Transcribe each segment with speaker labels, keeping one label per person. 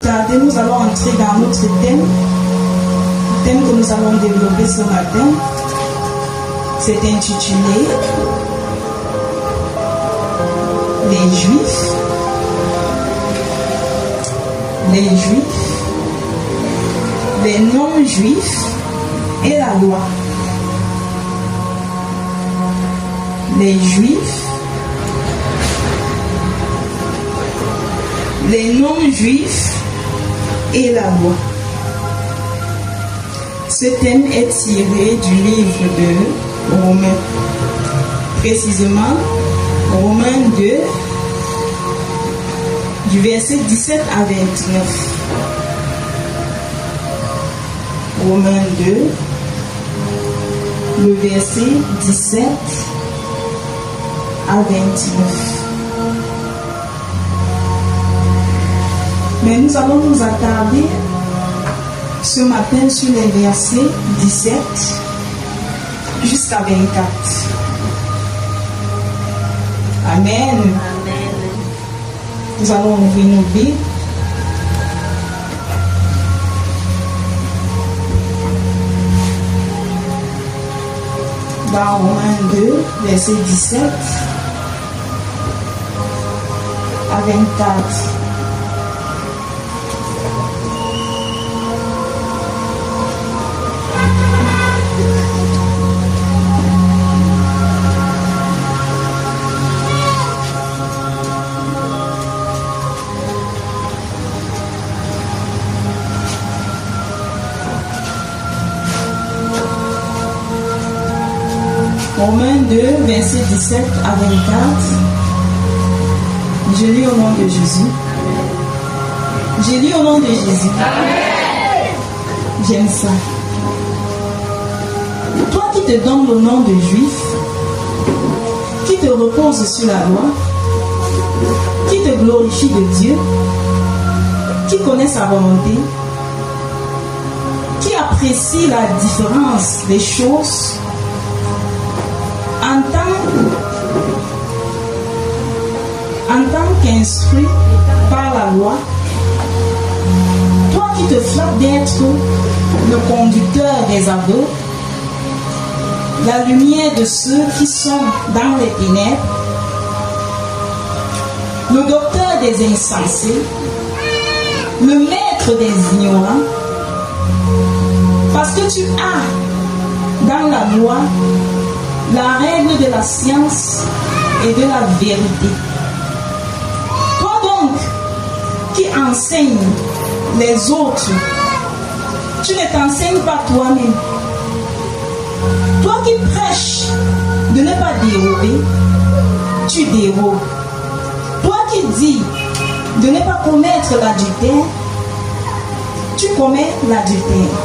Speaker 1: Nous allons entrer dans notre thème. Le thème que nous allons développer ce matin, c'est intitulé Les Juifs, les non-juifs et la loi. Les Juifs, les non-juifs et la loi. Ce thème est tiré du livre de Romains, précisément Romains 2, du verset 17 à 29. Romains 2, le verset 17 à 29. Mais nous allons nous attarder ce matin sur les versets 17 jusqu'à 24. Amen. Nous allons ouvrir nos Bibles. Dans Romains 2, verset 17 à 24. Romains 2, verset 17 à 24. Je lis au nom de Jésus. Je lis au nom de Jésus. J'aime ça. Toi qui te donnes le nom de juif, qui te repose sur la loi, qui te glorifie de Dieu, qui connaît sa volonté, qui apprécie la différence des choses, en tant qu'instruit par la loi, toi qui te flattes d'être le conducteur des aveugles, la lumière de ceux qui sont dans les ténèbres, le docteur des insensés, le maître des ignorants, parce que tu as dans la loi la règle de la science et de la vérité. Toi donc, qui enseignes les autres, tu ne t'enseignes pas toi-même. Toi qui prêches de ne pas dérober, tu dérobes. Toi qui dis de ne pas commettre l'adultère, tu commets l'adultère.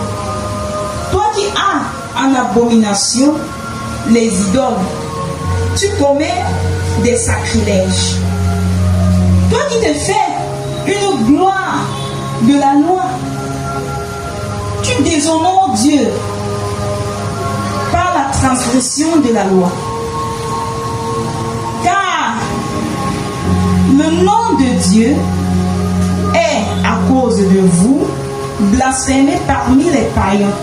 Speaker 1: Toi qui as en abomination les idoles, tu commets des sacrilèges. Toi qui te fais une gloire de la loi, tu déshonores Dieu par la transgression de la loi. Car le nom de Dieu est, à cause de vous, blasphémé parmi les païens,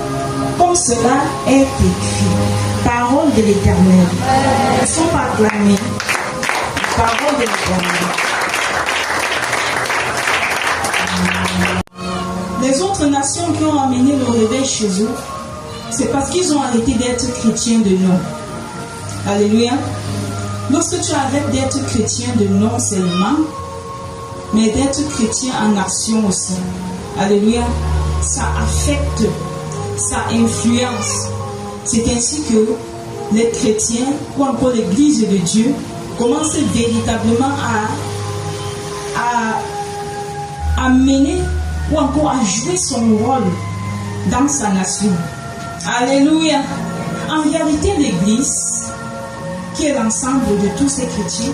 Speaker 1: comme cela est écrit. Parole de l'Éternel. Elles sont acclamées. Parole de l'Éternel. Les autres nations qui ont amené le réveil chez eux, c'est parce qu'ils ont arrêté d'être chrétiens de nom. Alléluia. Lorsque tu arrêtes d'être chrétien de nom seulement, mais d'être chrétien en action aussi. Alléluia. Ça affecte, ça influence. C'est ainsi que les chrétiens ou encore l'Église de Dieu commencent véritablement à mener ou encore à jouer son rôle dans sa nation. Alléluia. En réalité, l'Église, qui est l'ensemble de tous ces chrétiens,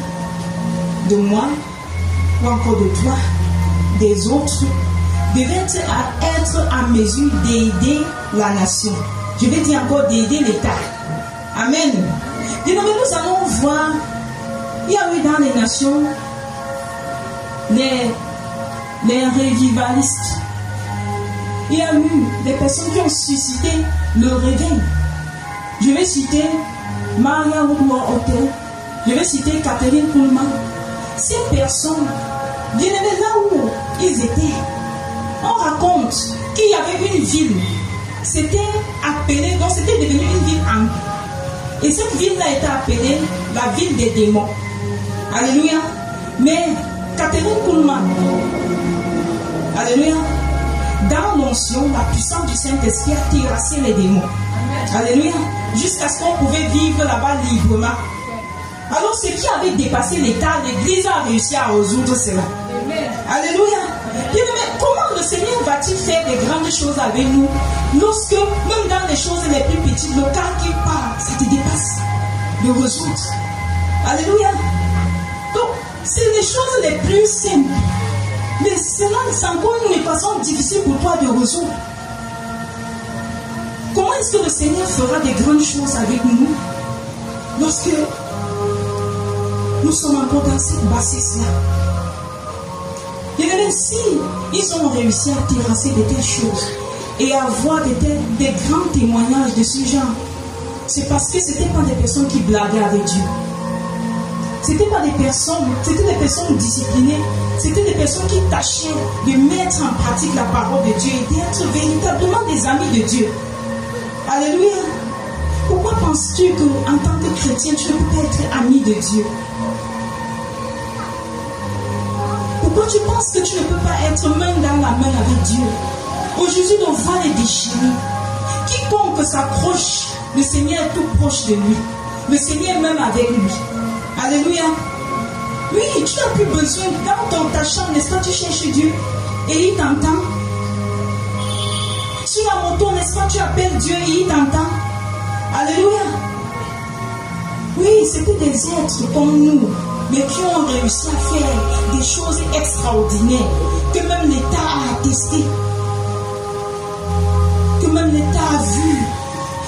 Speaker 1: de moi ou encore de toi, des autres, devait être à mesure d'aider la nation. Je vais dire encore d'aider l'État. Amen. Désormais, nous allons voir, il y a eu dans les nations les revivalistes. Il y a eu des personnes qui ont suscité le réveil. Je vais citer Maria Woodward-Hotel, je vais citer Catherine Kuhlman. Ces personnes, bien aimés, là où ils étaient, on raconte qu'il y avait une ville, c'était appelé, donc c'était devenu une ville en. Et cette ville-là était appelée la ville des démons. Alléluia. Mais Catherine Kuhlman, alléluia, dans l'onction, la puissance du Saint-Esprit a terrassé les démons. Alléluia. Jusqu'à ce qu'on pouvait vivre là-bas librement. Alors ce qui avait dépassé l'État, l'Église a réussi à résoudre cela. Alléluia. Bien aimé, comment le Seigneur va-t-il faire des grandes choses avec nous lorsque, même dans les choses les plus petites, le cas qui parle, ça te dépasse de résoudre. Alléluia. Donc, c'est les choses les plus simples. Mais cela, c'est encore une façon difficile pour toi de résoudre. Comment est-ce que le Seigneur fera des grandes choses avec nous lorsque nous sommes encore dans cette bassesse-là? Et même si ils ont réussi à terrasser de telles choses et à avoir des grands témoignages de ce genre, c'est parce que ce n'étaient pas des personnes qui blaguaient avec Dieu. C'était pas des personnes, c'était des personnes disciplinées, c'était des personnes qui tâchaient de mettre en pratique la parole de Dieu et d'être véritablement des amis de Dieu. Alléluia. Pourquoi penses-tu qu'en tant que chrétien, tu ne peux pas être ami de Dieu? Pourquoi tu penses que tu ne peux pas être main dans la main avec Dieu? Aujourd'hui, nos voix est déchirée. Quiconque s'approche, le Seigneur est tout proche de lui. Le Seigneur est même avec lui. Alléluia. Oui, tu n'as plus besoin, dans ta chambre, n'est-ce pas, tu cherches Dieu et il t'entend. Sur la moto, n'est-ce pas, tu appelles Dieu et il t'entend. Alléluia. Oui, c'était des êtres comme nous, mais qui ont réussi à faire des choses extraordinaires que même l'État a attesté, que même l'État a vu,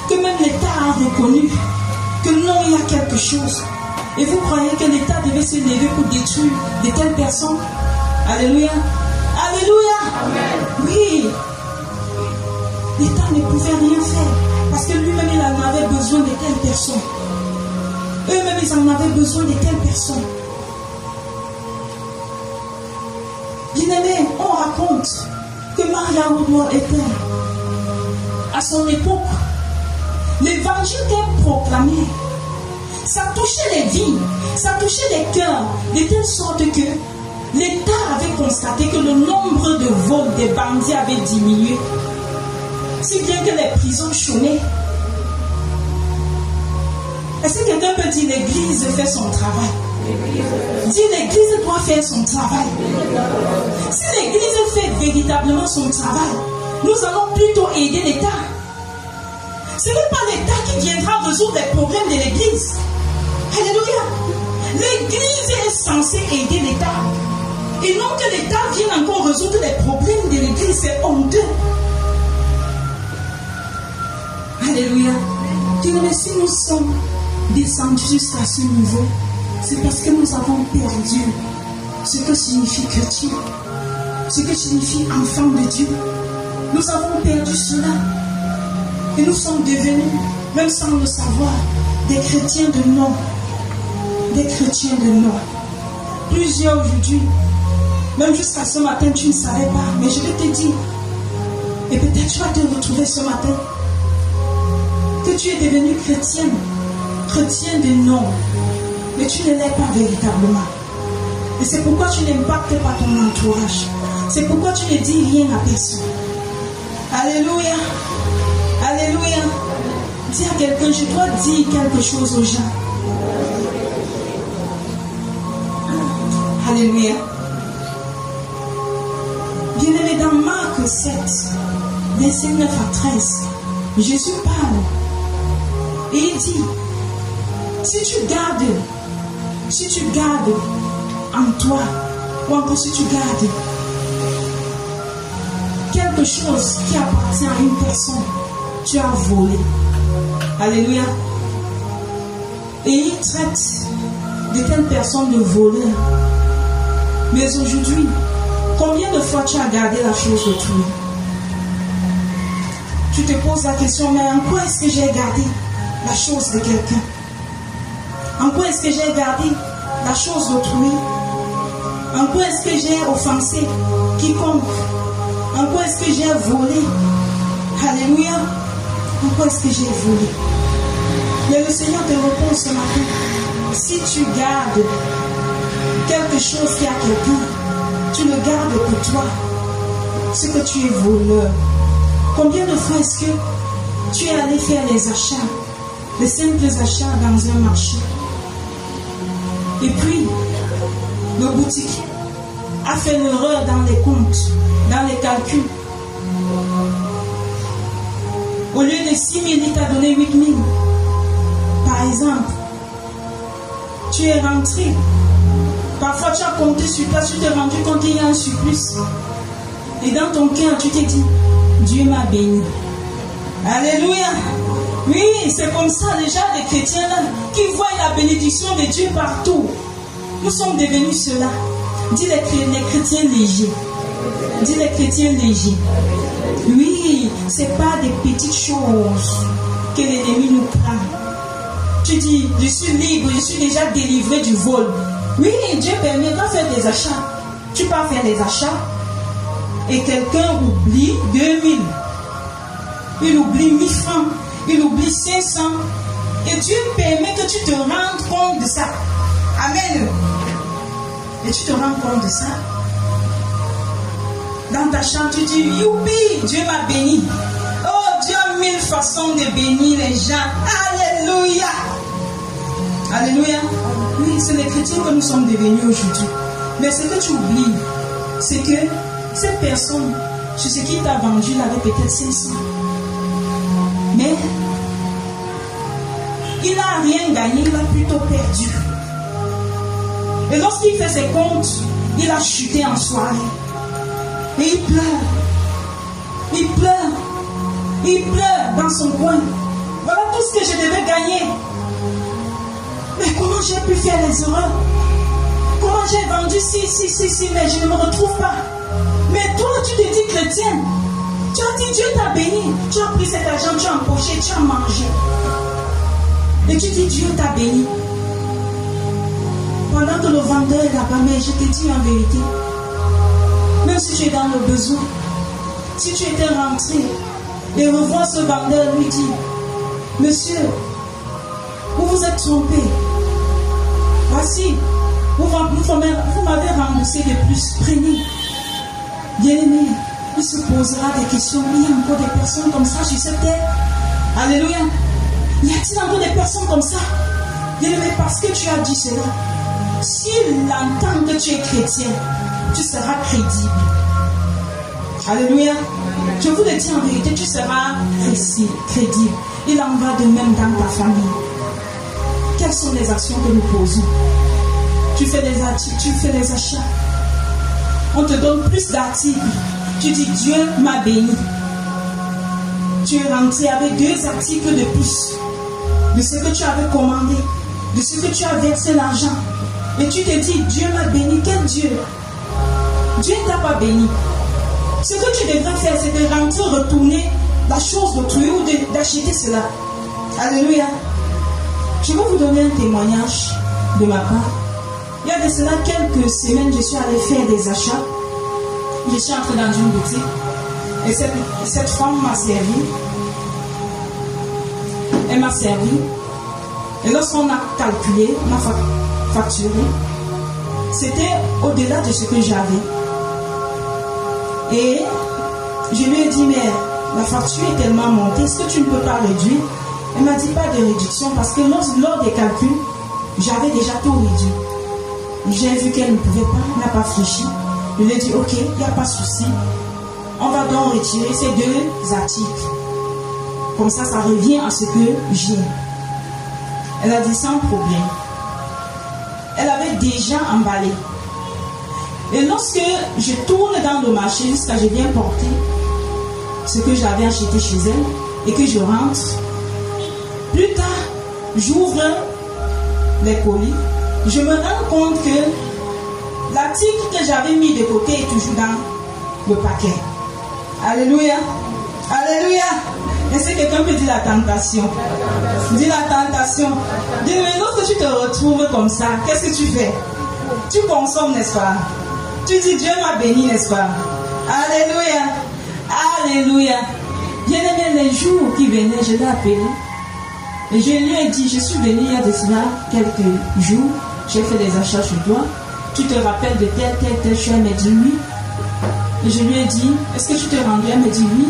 Speaker 1: que même l'État a reconnu que non, il y a quelque chose. Et vous croyez que l'État devait se lever pour détruire de telles personnes? Alléluia. Alléluia. Amen. Oui. L'État ne pouvait rien faire parce que lui-même il en avait besoin de telles personnes. Eux-mêmes ils en avaient besoin de telles personnes. Bien-aimé, on raconte que Maria Woodward était à son époque. L'évangile qu'elle proclamait, ça touchait les vies, ça touchait les cœurs, de telle sorte que l'État avait constaté que le nombre de vols des bandits avait diminué. Si bien que les prisons chômaient. Est-ce que quelqu'un peut dire l'Église fait son travail? Dis l'Église doit faire son travail. Si l'Église fait véritablement son travail, nous allons plutôt aider l'État. Ce n'est pas l'État qui viendra résoudre les problèmes de l'Église. Alléluia. L'Église est censée aider l'État. Et non que l'État vienne encore résoudre les problèmes de l'Église, c'est honteux. Alléluia. Dieu, si nous sommes descendus jusqu'à ce niveau, c'est parce que nous avons perdu ce que signifie chrétien, ce que signifie enfant de Dieu. Nous avons perdu cela. Et nous sommes devenus, même sans le savoir, des chrétiens de nom. Des chrétiens de nom. Plusieurs aujourd'hui, même jusqu'à ce matin, tu ne savais pas, mais je vais te dire, et peut-être tu vas te retrouver ce matin, que tu es devenu chrétienne, chrétien de nom, mais tu ne l'es pas véritablement. Et c'est pourquoi tu n'impactes pas ton entourage. C'est pourquoi tu ne dis rien à personne. Alléluia. Alléluia. Dis à quelqu'un, je dois dire quelque chose aux gens. Alléluia. Bien-aimé, dans Marc 7, verset 9 à 13, Jésus parle et il dit, si tu gardes en toi, ou encore si tu gardes quelque chose qui appartient à une personne, tu as volé. Alléluia. Et il traite de telles personnes de voleurs. Mais aujourd'hui, Combien de fois tu as gardé la chose d'autrui? Tu te poses la question, mais en quoi est-ce que j'ai gardé la chose de quelqu'un? En quoi est-ce que j'ai gardé la chose d'autrui? En quoi est-ce que j'ai offensé quiconque? En quoi est-ce que j'ai volé? Alléluia. En quoi est-ce que j'ai volé? Mais le Seigneur te répond ce matin. Si tu gardes quelque chose qui est à quelqu'un, tu le gardes pour toi. C'est que tu es voleur. Combien de fois est-ce que tu es allé faire les achats, les simples achats dans un marché? Et puis, le boutique a fait l'erreur dans les comptes, dans les calculs. Au lieu de 6 000, il t'a donné 8 000. Par exemple, tu es rentré. Parfois, tu as compté sur toi, tu t'es rendu compte qu'il y a un surplus. Et dans ton cœur, tu t'es dit, Dieu m'a béni. Alléluia. Oui, c'est comme ça déjà les chrétiens là, qui voient la bénédiction de Dieu partout. Nous sommes devenus cela. Dis les chrétiens légers. Dis les chrétiens légers. Oui, ce n'est pas des petites choses que l'ennemi nous prend. Tu dis, je suis libre, je suis déjà délivré du vol. Oui, Dieu permet de faire des achats. Tu pars faire des achats et quelqu'un oublie 2000. Il oublie 1000 francs. Il oublie 500. Et Dieu permet que tu te rendes compte de ça. Amen. Et tu te rends compte de ça. Dans ta chambre, tu dis, youpi, Dieu m'a béni. Oh, Dieu a 1000 façons de bénir les gens. Alléluia. Alléluia. Oui, c'est les chrétiens que nous sommes devenus aujourd'hui. Mais ce que tu oublies, c'est que cette personne, sur ce qu'il t'a vendu, il avait peut-être 500. Mais il n'a rien gagné, il a plutôt perdu. Et lorsqu'il fait ses comptes, il a chuté en soirée. Et il pleure. Il pleure. Il pleure dans son coin. Voilà tout ce que je devais gagner. Mais comment j'ai pu faire les erreurs? Comment j'ai vendu si, mais je ne me retrouve pas. Mais toi, tu te dis chrétienne. Tu as dit Dieu t'a béni. Tu as pris cet argent, tu as empoché, tu as mangé. Et tu dis Dieu t'a béni. Pendant que le vendeur est là-bas, mais je te dis en vérité, même si tu es dans le besoin, si tu étais rentré et revois ce vendeur lui dit, monsieur, vous vous êtes trompé. Voici, vous m'avez remboursé de plus. Prenez. Bien-aimé, il se posera des questions. Il y a encore des personnes comme ça sur cette terre. Alléluia. Y a-t-il encore des personnes comme ça? Bien-aimé, parce que tu as dit cela, s'il entend que tu es chrétien, tu seras crédible. Alléluia. Je vous le dis en vérité, tu seras crédible. Il en va de même dans ta famille. Quelles sont les actions que nous posons? Tu fais les achats. On te donne plus d'articles. Tu dis Dieu m'a béni. Tu es rentré avec 2 articles de plus de ce que tu avais commandé, de ce que tu as versé l'argent. Et tu te dis Dieu m'a béni. Quel Dieu? Dieu ne t'a pas béni. Ce que tu devrais faire, c'est de rentrer, retourner la chose d'autrui ou d'acheter cela. Alléluia. Je vais vous donner un témoignage de ma part. Il y a de cela quelques semaines, je suis allée faire des achats. Je suis entrée dans une boutique. Et cette femme m'a servi. Elle m'a servi. Et lorsqu'on a calculé, on a facturé, c'était au-delà de ce que j'avais. Et je lui ai dit, mais la facture est tellement montée, est-ce que tu ne peux pas réduire? Elle m'a dit, pas de réduction, parce que lors des calculs, j'avais déjà tout réduit. J'ai vu qu'elle ne pouvait pas, elle n'a pas fléchi. Je lui ai dit, ok, il n'y a pas de souci. On va donc retirer ces 2 articles. Comme ça, ça revient à ce que j'ai. Elle a dit sans problème. Elle avait déjà emballé. Et lorsque je tourne dans le marché jusqu'à ce que j'ai bien porté ce que j'avais acheté chez elle et que je rentre, plus tard, j'ouvre les colis. Je me rends compte que L'article que j'avais mis de côté est toujours dans le paquet. Alléluia. Alléluia. Est-ce que quelqu'un peut dire la tentation? Dis la tentation. Dis, mais lorsque tu te retrouves comme ça, qu'est-ce que tu fais? Tu consommes, n'est-ce pas? Tu dis, Dieu m'a béni, n'est-ce pas? Alléluia. Alléluia. Bien aimé, les jours qui venaient, je l'ai appelé. Et je lui ai dit, je suis venu il y a de cela quelques jours. J'ai fait des achats chez toi. Tu te rappelles de tel chose? Elle m'a dit oui. Et je lui ai dit, est-ce que tu t'es rendu? Elle m'a dit oui.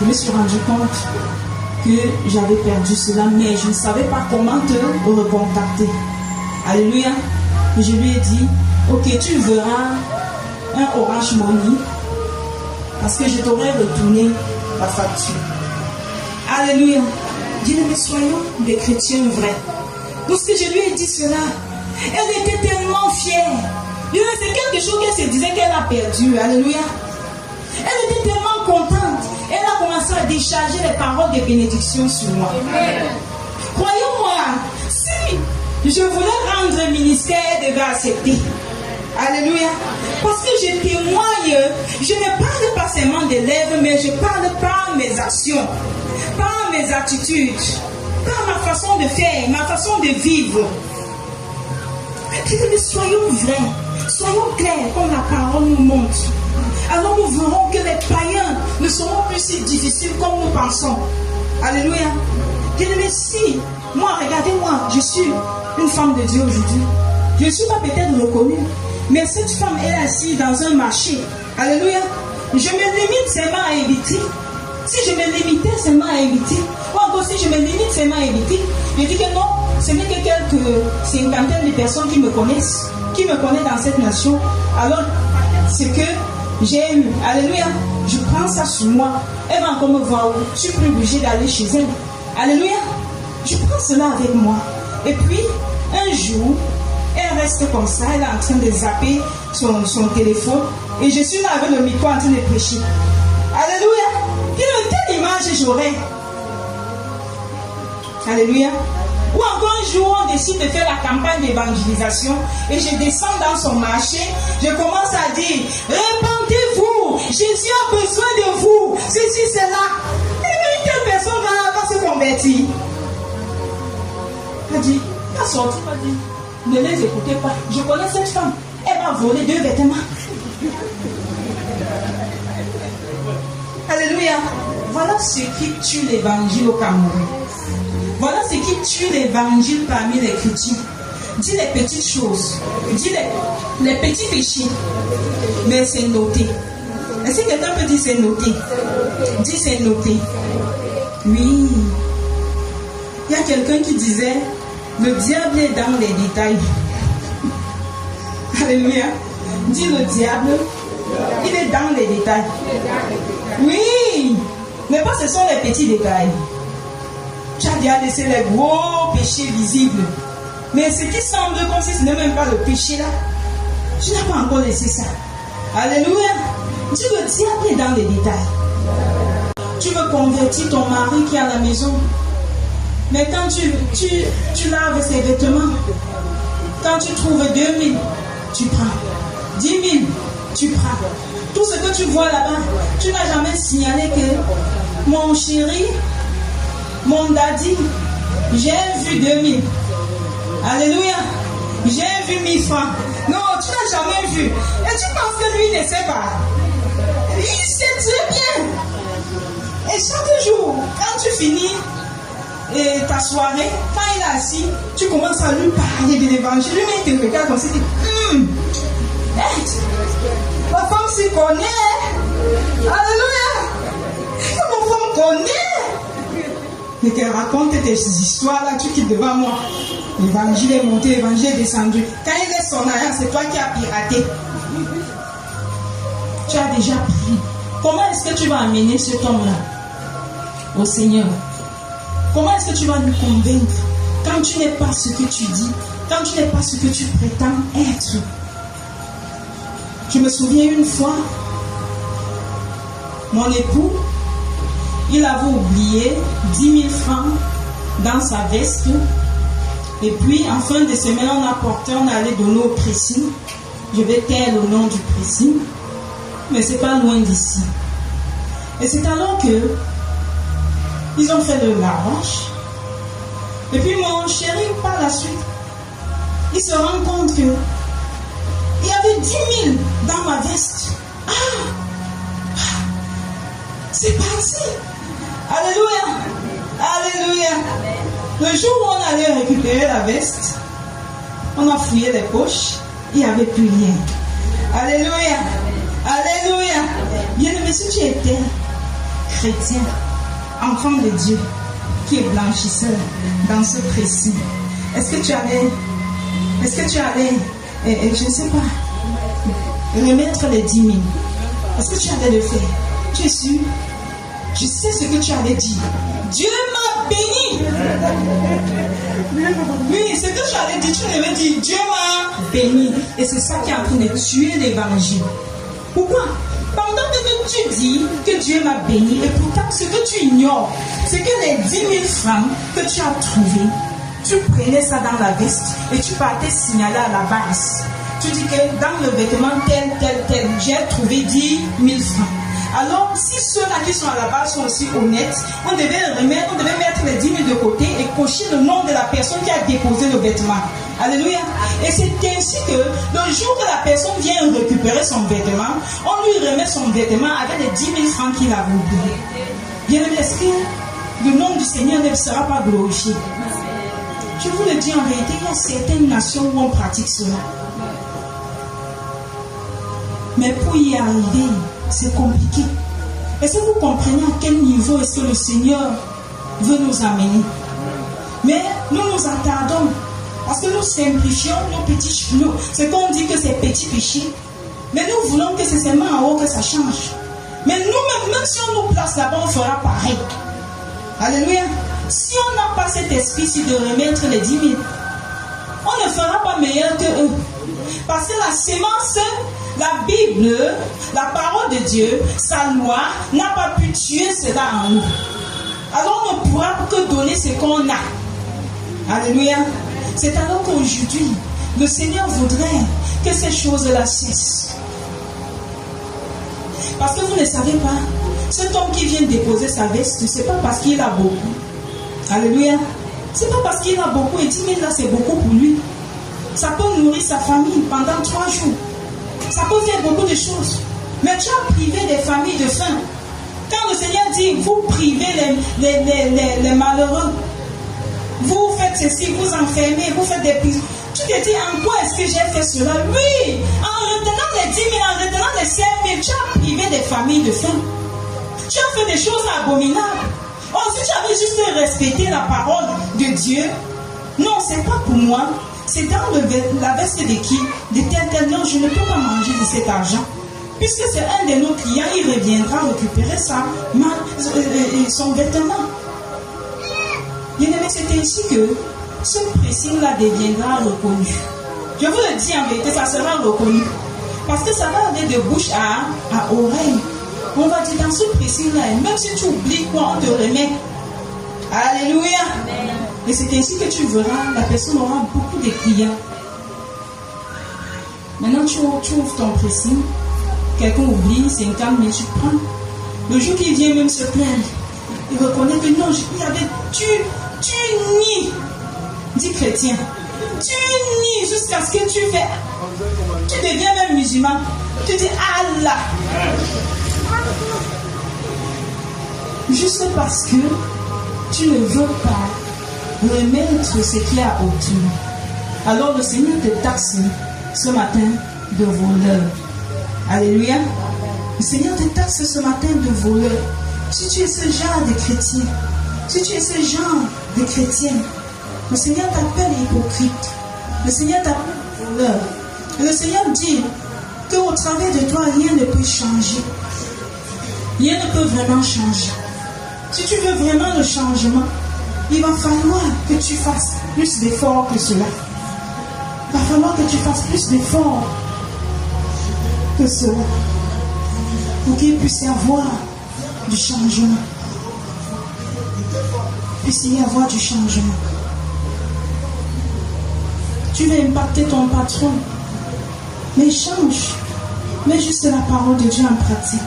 Speaker 1: Je me suis rendu compte que j'avais perdu cela, mais je ne savais pas comment te recontacter. Alléluia. Et je lui ai dit, ok, tu verras un Orange Money parce que je t'aurais retourné la facture. Alléluia. Dis-le, mais soyons des chrétiens vrais. Lorsque je lui ai dit cela, elle était tellement fière. C'est quelque chose qu'elle se disait qu'elle a perdu. Alléluia. Elle était tellement contente. Elle a commencé à décharger les paroles de bénédiction sur moi. Croyez-moi, si je voulais rendre un ministère, elle devait accepter. Alléluia. Parce que je témoigne, je ne parle pas seulement des lèvres, mais je parle par mes actions, par mes attitudes, par ma façon de faire, ma façon de vivre. Mais soyons vrais, soyons clairs comme la parole nous montre. Alors nous verrons que les païens ne seront plus si difficiles comme nous pensons. Alléluia. Bien-aimé, si, moi, regardez-moi, je suis une femme de Dieu aujourd'hui. Je ne suis pas peut-être reconnue, mais cette femme est assise dans un marché. Alléluia. Je me limite seulement à éviter. Si je me limitais seulement à éviter, ou encore si je me limite seulement à éviter, je dis que non, ce n'est que quelques cinquantaine de personnes qui me connaissent dans cette nation. Alors, c'est que j'ai eu. Alléluia. Je prends ça sur moi. Elle va encore me voir où je suis plus obligée d'aller chez elle. Alléluia. Je prends cela avec moi. Et puis, un jour, elle reste comme ça. Elle est en train de zapper son téléphone. Et je suis là avec le micro en train de prêcher. Alléluia. Quelle image j'aurais. Alléluia. Ou encore un jour, on décide de faire la campagne d'évangélisation et je descends dans son marché, je commence à dire, répandez-vous, Jésus a besoin de vous, ceci, cela. Et une telle personne va se convertir. Elle dit, elle a sorti, elle a dit, ne les écoutez pas, je connais cette femme, elle m'a volé 2 vêtements. Alléluia. Voilà ce qui tue l'évangile au Cameroun. Voilà ce qui tue l'évangile parmi les chrétiens. Dis les petites choses, dis les petits péchés, mais c'est noté. Est-ce que quelqu'un peut dire c'est noté? Dis c'est noté. Oui. Il y a quelqu'un qui disait, le diable est dans les détails. Alléluia. Dis le diable, il est dans les détails. Oui. Mais pas ce sont les petits détails. Tu as déjà laissé les gros péchés visibles. Mais ce qui semble comme si ce n'est même pas le péché là, tu n'as pas encore laissé ça. Alléluia. Dis le diable est dans les détails. Tu veux convertir ton mari qui est à la maison. Mais quand tu laves ses vêtements, quand tu trouves 2000, tu prends. 10 000, tu prends. Tout ce que tu vois là-bas, tu n'as jamais signalé que mon chéri, mon daddy, j'ai vu 2000. Alléluia. J'ai vu 1000 francs. Non, tu n'as jamais vu. Et tu penses que lui ne sait pas. Il sait très bien. Et chaque jour, quand tu finis ta soirée, quand il est assis, tu commences à lui parler de l'évangile. Lui, il te regarde comme si tu dis, ma femme s'y connaît. Alléluia. Ma femme connaît. Et qu'elle raconte tes histoires là, tu quittes devant moi. L'évangile est monté, l'évangile est descendu. Quand il est son arrière, c'est toi qui as piraté. Tu as déjà pris. Comment est-ce que tu vas amener cet homme-là au Seigneur? Comment est-ce que tu vas lui convaincre quand tu n'es pas ce que tu dis, quand tu n'es pas ce que tu prétends être? Je me souviens une fois, mon époux, il avait oublié 10 000 francs dans sa veste. Et puis, en fin de semaine, on a porté, on allait donner au pressing. je vais taire le nom du pressing, mais c'est pas loin d'ici. Et c'est alors que ils ont fait le lavage. Et puis mon chéri, par la suite, il se rend compte que il y avait 10 000 dans ma veste. C'est parti. Alléluia. Alléluia. Le jour où on allait récupérer la veste, on a fouillé les poches, il n'y avait plus rien. Alléluia. Alléluia. Bien-aimé, si tu étais chrétien, enfant de Dieu, qui est blanchisseur dans ce précis, est-ce que tu allais, je ne sais pas, remettre les 10 000? Est-ce que tu allais le faire? Tu es sûr? Je sais ce que tu allais dire. Dieu m'a béni. Oui, ce que tu allais dire, tu devais dire Dieu m'a béni. Et c'est ça qui est en train de tuer l'évangile. Pourquoi? Pendant que tu dis que Dieu m'a béni, et pourtant ce que tu ignores, c'est que les 10 000 francs que tu as trouvés, tu prenais ça dans la veste et tu partais signaler à la base. Tu dis que dans le vêtement tel, j'ai trouvé 10 000 francs. Alors, si ceux-là qui sont à la base sont aussi honnêtes, on devait mettre les 10 000 de côté et cocher le nom de la personne qui a déposé le vêtement. Alléluia. Et c'est ainsi que le jour que la personne vient récupérer son vêtement, on lui remet son vêtement avec les 10 000 francs qu'il a oubliés. Bien aimé, est-ce que le nom du Seigneur ne sera pas glorifié? Je vous le dis en vérité, il y a certaines nations où on pratique cela. Mais pour y arriver, c'est compliqué. Est-ce que vous comprenez à quel niveau est-ce que le Seigneur veut nous amener? Mais nous nous attardons parce que nous simplifions nos petits nous. C'est qu'on dit que c'est petit péché. Mais nous voulons que c'est seulement en haut que ça change. Mais nous-mêmes, même si on nous place là-bas, on fera pareil. Alléluia. Si on n'a pas cet esprit de remettre les 10 000, on ne fera pas meilleur que eux. Parce que la sémence, la Bible, la parole de Dieu, sa loi, n'a pas pu tuer cela en nous. Alors on ne pourra que donner ce qu'on a. Alléluia. C'est alors qu'aujourd'hui, le Seigneur voudrait que ces choses-là cessent. Parce que vous ne savez pas, cet homme qui vient déposer sa veste, ce n'est pas parce qu'il a beaucoup. Alléluia. Ce n'est pas parce qu'il a beaucoup et 10 000 là, c'est beaucoup pour lui. Ça peut nourrir sa famille pendant 3 jours. Ça peut faire beaucoup de choses. Mais tu as privé des familles de faim. Quand le Seigneur dit, vous privez les malheureux, vous faites ceci, vous enfermez, vous faites des prisons. Tu te dis, en quoi est-ce que j'ai fait cela? Oui, en retenant les 10 000, en retenant les 5 000, tu as privé des familles de faim. Tu as fait des choses abominables. Oh, si tu avais juste respecté la parole de Dieu, non, c'est pas pour moi. C'est dans la veste de qui? De tel. Non, je ne peux pas manger de cet argent. Puisque c'est un de nos clients, il reviendra récupérer son vêtement. Bien aimé, c'est ainsi que ce pressing-là deviendra reconnu. Je vous le dis en vérité, ça sera reconnu. Parce que ça va aller de bouche à oreille. On va dire dans ce pressing-là, même si tu oublies quoi, on te remet. Alléluia. Amen. Et c'est ainsi que tu verras, la personne aura beaucoup de clients. Maintenant, tu ouvres ton pressing, quelqu'un oublie, 50 000, tu prends. Le jour qu'il vient même se plaindre, il reconnaît que non, tu nies, dis chrétien, tu nies jusqu'à ce que tu fais. Tu deviens même musulman. Tu dis Allah. Juste parce que tu ne veux pas remettre ce qu'il y a autour. Alors le Seigneur te taxe ce matin de voleur. Alléluia. Le Seigneur te taxe ce matin de voleur. Si tu es ce genre de chrétien, si tu es ce genre de chrétien, le Seigneur t'appelle hypocrite. Le Seigneur t'appelle voleur. Et le Seigneur dit qu'au travers de toi, rien ne peut changer. Rien ne peut vraiment changer. Si tu veux vraiment le changement, il va falloir que tu fasses plus d'efforts que cela. Il va falloir que tu fasses plus d'efforts que cela. Pour qu'il puisse y avoir du changement. Puisse y avoir du changement. Tu veux impacter ton patron. Mais change. Mets juste la parole de Dieu en pratique.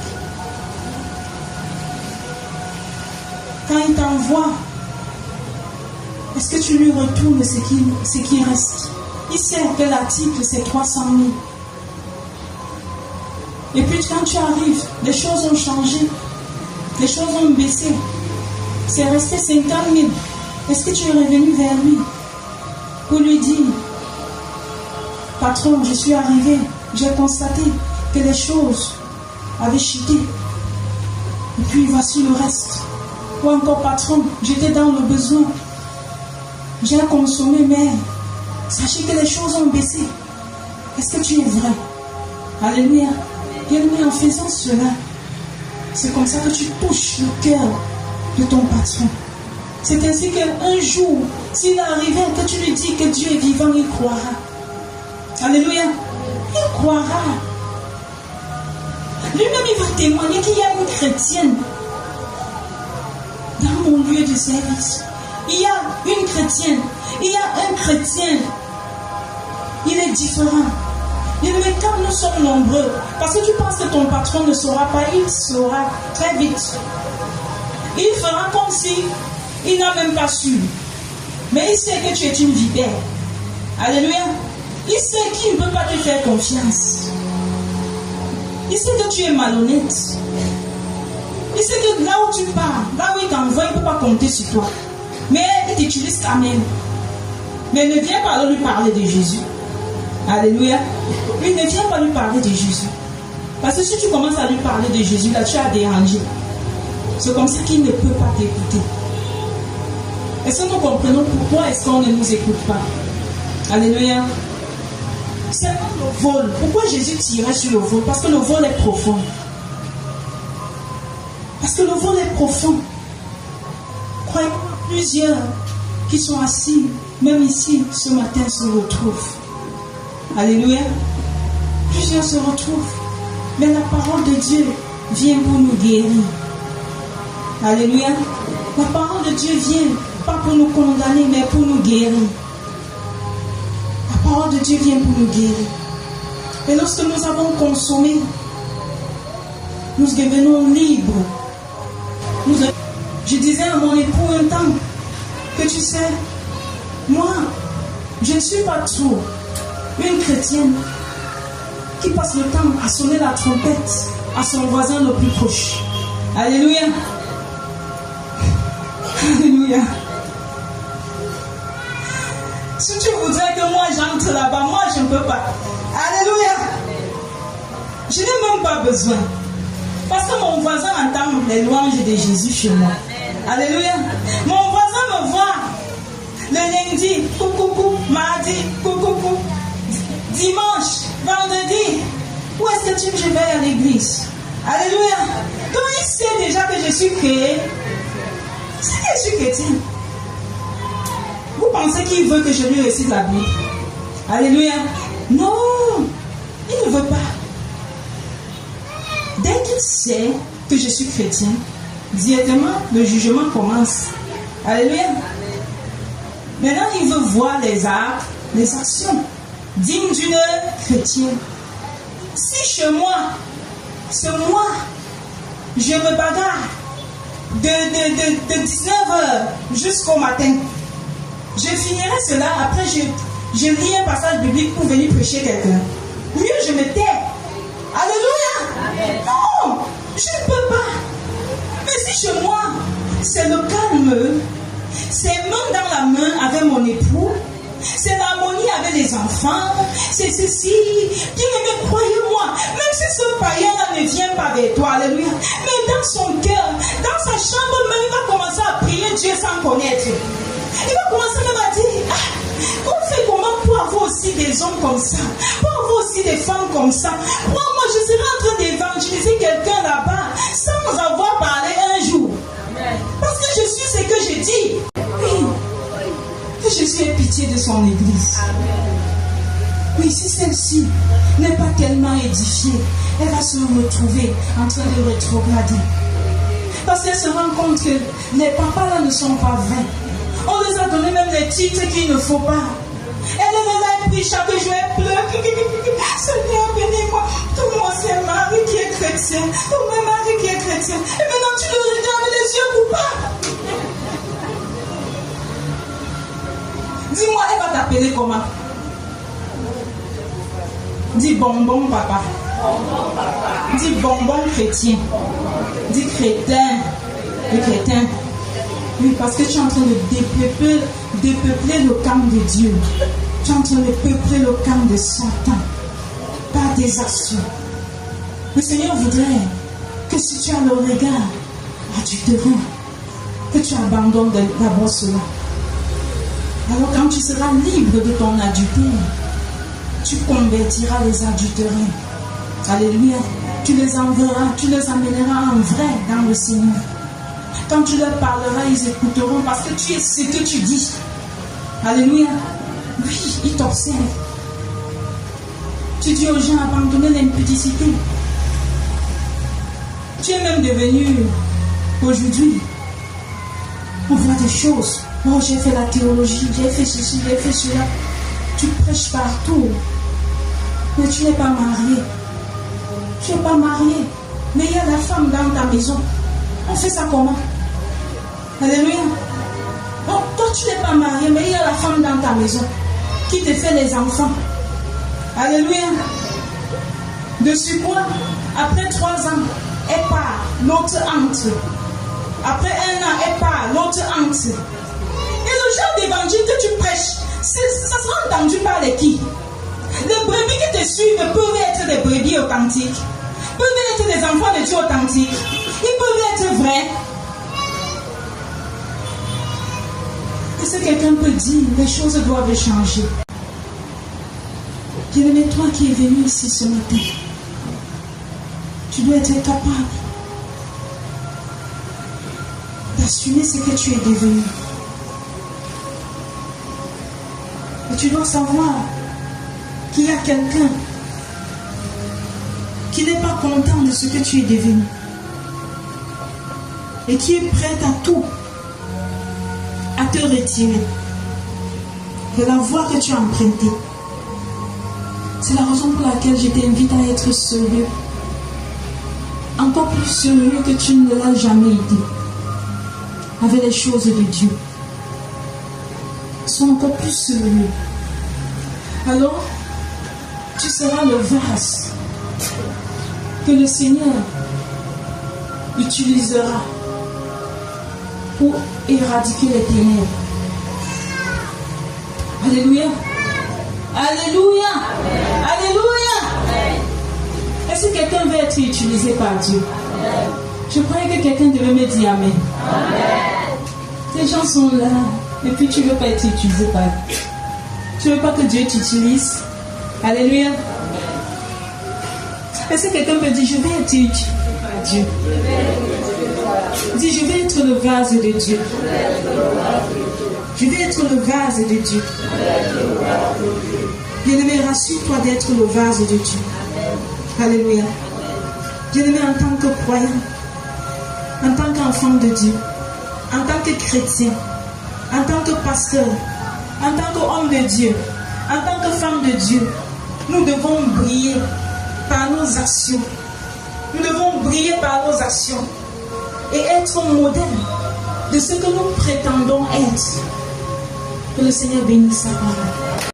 Speaker 1: Quand il t'envoie, est-ce que tu lui retournes ce qui reste? Il sait que l'article c'est 300 000. Et puis quand tu arrives, les choses ont changé. Les choses ont baissé. C'est resté 50 000. Est-ce que tu es revenu vers lui pour lui dire, patron, je suis arrivé, j'ai constaté que les choses avaient chuté. Et puis voici le reste. Ou encore, patron, j'étais dans le besoin. J'ai consommé, mais sachez que les choses ont baissé. Est-ce que tu es vrai? Alléluia. Bien-aimé, en faisant cela, c'est comme ça que tu touches le cœur de ton patron. C'est ainsi qu'un jour, s'il arrivait que tu lui dis que Dieu est vivant, il croira. Alléluia. Il croira. Lui-même, il va témoigner qu'il y a une chrétienne dans mon lieu de service. Il y a une chrétienne. Il y a un chrétien. Il est différent. Mais quand nous sommes nombreux, parce que tu penses que ton patron ne saura pas, il saura très vite. Il fera comme si il n'a même pas su. Mais il sait que tu es une vipère. Alléluia. Il sait qu'il ne peut pas te faire confiance. Il sait que tu es malhonnête. Il sait que là où tu pars, là où il t'envoie, il ne peut pas compter sur toi. Mais il t'utilise quand même. Mais ne viens pas lui parler de Jésus. Alléluia. Il ne vient pas lui parler de Jésus. Parce que si tu commences à lui parler de Jésus, là tu as dérangé. C'est comme ça qu'il ne peut pas t'écouter. Est-ce que nous comprenons pourquoi est-ce qu'on ne nous écoute pas? Alléluia. C'est le vol. Pourquoi Jésus tirait sur le vol? Parce que le vol est profond. Parce que le vol est profond. Croyez-moi, plusieurs qui sont assis, même ici, ce matin, se retrouvent. Alléluia. Plusieurs se retrouvent. Mais la parole de Dieu vient pour nous guérir. Alléluia. La parole de Dieu vient pas pour nous condamner, mais pour nous guérir. La parole de Dieu vient pour nous guérir. Et lorsque nous avons consommé, nous devenons libres. Je disais à mon époux un temps que tu sais, moi, je ne suis pas trop une chrétienne qui passe le temps à sonner la trompette à son voisin le plus proche. Alléluia. Alléluia. Si tu voudrais que moi j'entre là-bas, moi je ne peux pas. Alléluia. Je n'ai même pas besoin. Parce que mon voisin entend les louanges de Jésus chez moi. Alléluia. Mon voisin me voit le lundi, coucou, mardi, coucou, dimanche, vendredi. Où est-ce que je vais à l'église? Alléluia. Donc il sait déjà que je suis créé. C'est que je suis chrétien. Vous pensez qu'il veut que je lui récite la Bible? Alléluia. Non, il ne veut pas. Dès qu'il sait que je suis chrétien, directement le jugement commence. Alléluia. Maintenant, il veut voir les actes, les actions dignes d'une chrétienne. Si chez moi, c'est moi, je me bagarre de 19h jusqu'au matin, je finirai cela, après je lis un passage biblique pour venir prêcher quelqu'un. Mieux je me tais. Alléluia. Amen. Non, je ne peux pas. Mais si chez moi, c'est le calme, c'est main dans la main avec mon époux, c'est l'harmonie avec les enfants, c'est ceci. Bien aimé, croyez-moi, même si ce païen-là ne vient pas vers toi, alléluia, mais dans son cœur, dans sa chambre même, il va commencer à prier Dieu sans connaître. Il va commencer même à dire, on fait comment pour avoir aussi des hommes comme ça, pour avoir aussi des femmes comme ça. Moi, je serai en train d'évangéliser quelqu'un là-bas sans avoir parlé un jour. Parce que je suis ce que je dis. Oui. Que Jésus ait pitié de son église. Oui, si celle-ci n'est pas tellement édifiée, elle va se retrouver en train de rétrograder. Parce qu'elle se rend compte que les papas là ne sont pas vrais. On les a donné même les titres qu'il ne faut pas. Elle est là, elle prie puis chaque jour elle pleure. Seigneur, bénis-moi. Donne-moi un mari qui est chrétien. Donne-moi un mari qui est chrétien. Et maintenant tu le regardes avec les yeux coupables. Dis-moi, elle va t'appeler comment? Dis bonbon papa. Dis bonbon chrétien. Dis crétin. Le crétin. Oui, parce que tu es en train de dépeupler le camp de Dieu. Tu es en train de peupler le camp de Satan par tes actions. Le Seigneur voudrait que si tu as le regard adultérin, que tu abandonnes d'abord cela. Alors quand tu seras libre de ton adultère, tu convertiras les adultérins. Alléluia. Tu les enverras, tu les amèneras en vrai dans le Seigneur. Quand tu leur parleras, ils écouteront parce que tu es ce que tu dis. Alléluia. Oui, ils t'observent. Tu dis aux gens, abandonnez l'impudicité. Tu es même devenu, aujourd'hui, on voit des choses. Oh, j'ai fait la théologie, j'ai fait ceci, j'ai fait cela. Tu prêches partout. Mais tu n'es pas marié. Tu n'es pas marié. Mais il y a la femme dans ta maison. On fait ça comment? Alléluia. Oh, toi, tu n'es pas marié, mais il y a la femme dans ta maison qui te fait les enfants. Alléluia. Dessus quoi? Après 3 ans, elle part, l'autre entre. Après 1 an, elle part, l'autre entre. Et le genre d'évangile que tu prêches, ça sera entendu par les qui? Les brebis qui te suivent peuvent être des brebis authentiques, peuvent être des enfants de Dieu authentiques, ils peuvent être vrais. Est-ce que quelqu'un peut dire les choses doivent changer? Bien-aimé, toi qui es venu ici ce matin, tu dois être capable d'assumer ce que tu es devenu. Et tu dois savoir qu'il y a quelqu'un qui n'est pas content de ce que tu es devenu et qui est prêt à tout, à te retirer de la voie que tu as empruntée. C'est la raison pour laquelle je t'invite à être sérieux, encore plus sérieux que tu ne l'as jamais été avec les choses de Dieu. Sois encore plus sérieux. Alors, tu seras le vase que le Seigneur utilisera pour éradiquer les ténèbres. Alléluia. Alléluia. Alléluia. Est-ce que quelqu'un veut être utilisé par Dieu? Je croyais que quelqu'un devait me dire Amen. Ces gens sont là et puis tu ne veux pas être utilisé par Dieu. Tu ne veux pas que Dieu t'utilise. Alléluia. Est-ce que quelqu'un peut dire je vais être utilisé par Dieu? Dis je vais être le vase de Dieu. Je vais être le vase de Dieu. Bien-aimé, rassure-toi d'être le vase de Dieu. Alléluia. Bien-aimé, en tant que croyant, en tant qu'enfant de Dieu, en tant que chrétien, en tant que pasteur, en tant qu'homme de Dieu, en tant que femme de Dieu, nous devons briller par nos actions. Nous devons briller par nos actions et être modèle de ce que nous prétendons être. Que le Seigneur bénisse sa parole.